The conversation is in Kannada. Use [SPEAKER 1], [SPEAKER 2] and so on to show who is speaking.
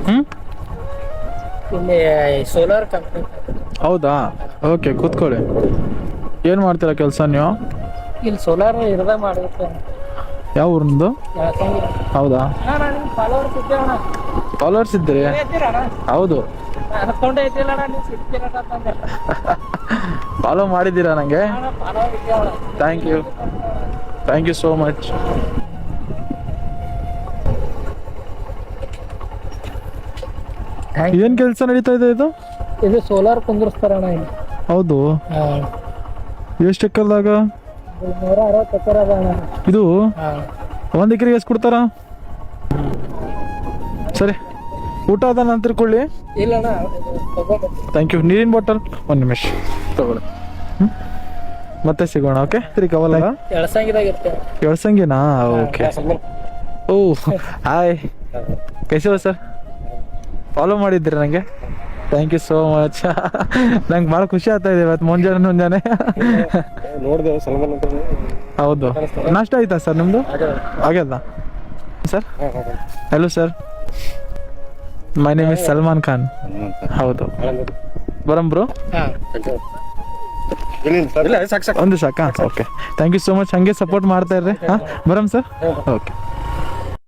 [SPEAKER 1] ಹ್ಞೂ
[SPEAKER 2] ಇಲ್ಲಿ ಸೋಲಾರ್ ಕಂಪ್ನಿ.
[SPEAKER 1] ಹೌದಾ, ಓಕೆ, ಕೂತ್ಕೊಳ್ಳಿ. ಏನು ಮಾಡ್ತೀರಾ ಕೆಲಸ ನೀವು?
[SPEAKER 2] ಇಲ್ಲಿ ಸೋಲಾರ್ ಇರದ ಮಾಡಿರುತ್ತೆ.
[SPEAKER 1] ಯಾವ ಊರಿಂದು? ಹೌದಾ,
[SPEAKER 2] ಫಾಲೋವರ್ಸ್ ಇದ್ದೇವಣ್ಣ.
[SPEAKER 1] ಫಾಲೋವರ್ಸ್ ಇದ್ದೀರಿ? ಹೌದು.
[SPEAKER 2] ಅನ್ಕೊಂಡೇ ಇದ್ದಿಲ್ಲ ನೀವು ಸಿಗ್ತೀರಂತಂದೆ.
[SPEAKER 1] ಫಾಲೋ ಮಾಡಿದ್ದೀರಾ ನನಗೆ?
[SPEAKER 2] ಫಾಲೋವರ್ ಇದ್ದೇವಣ್ಣ.
[SPEAKER 1] Thank you so much. ಏನು ಕೆಲಸ ನಡೀತಾ ಇದೆ ಇದು?
[SPEAKER 2] ಇದು ಸೋಲಾರ್ ಕುಂದಿರ್ಸ್ತಾರಣ್ಣ ಇಲ್ಲಿ.
[SPEAKER 1] ಹೌದು, ಎಷ್ಟು ಎಕರೆದಾಗ?
[SPEAKER 2] 160 ಎಕರೆ ಅದ ಅಣ್ಣ.
[SPEAKER 1] ಇದು 1 ಎಕರೆಗೆ ಎಷ್ಟು ಕೊಡ್ತಾರ? ಸರಿ, ಊಟ ಅದ ನಂತರ ಕೊಳ್ಳಿ.
[SPEAKER 2] ಇಲ್ಲಣ್ಣ,
[SPEAKER 1] ಥ್ಯಾಂಕ್ ಯು. ನೀರಿನ ಬಾಟಲ್ 1 ನಿಮಿಷ ತಗೊಳ್ಳಿ. ಮತ್ತೆ ಸಿಗೋಣ. ಓಕೆ, ಸರಿ. ಕವಲ
[SPEAKER 2] ಎಳಸಂಗಿದಾಗ ಇರ್ತೇವೆ.
[SPEAKER 1] ಎಳ್ಸಂಗಿನಾ? ಓಕೆ. ಓ ಹಾಯ್, ಕೈಸೋ ಸರ್, ಫಾಲೋ ಮಾಡಿದ್ದೀರಿ ನನಗೆ? Thank you so much. ನಂಗೆ ಭಾಳ ಖುಷಿ ಆಗ್ತಾ ಇದೆ ಇವತ್ತು ಮುಂಜಾನೆ. ಹೌದು, ನಾಷ್ಟ ಆಯ್ತಾ ಸರ್ ನಿಮ್ಮದು? ಆಗ್ಯದ sir? Hello sir, my name is Salman Khan. ಹೌದು, ಬರಂ ಬ್ರೋ? ಒಂದು ಸಾಕಾ? Okay, thank you so much. ಹಂಗೆ ಸಪೋರ್ಟ್ ಮಾಡ್ತಾ ಇರ್ರಿ. ಹಾಂ, ಬರಂ ಸರ್? ಓಕೆ.